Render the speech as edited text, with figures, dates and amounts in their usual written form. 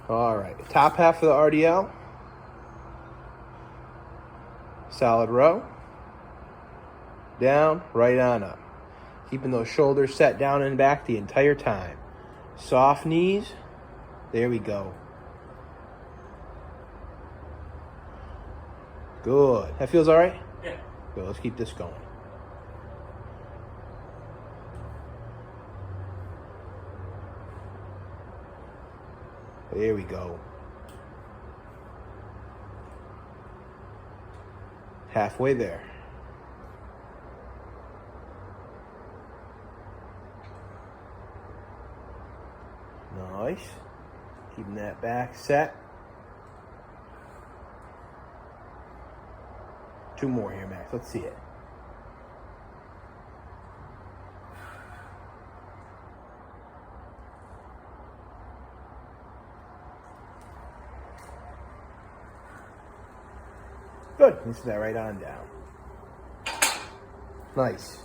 All right, top half of the RDL. Solid row. Down, right on up. Keeping those shoulders set down and back the entire time. Soft knees. There we go. Good. That feels all right? Yeah. Good, let's keep this going. There we go. Halfway there. Nice. Keeping that back set. 2 more here, Max. Let's see it. Good. Let's set that right on down. Nice.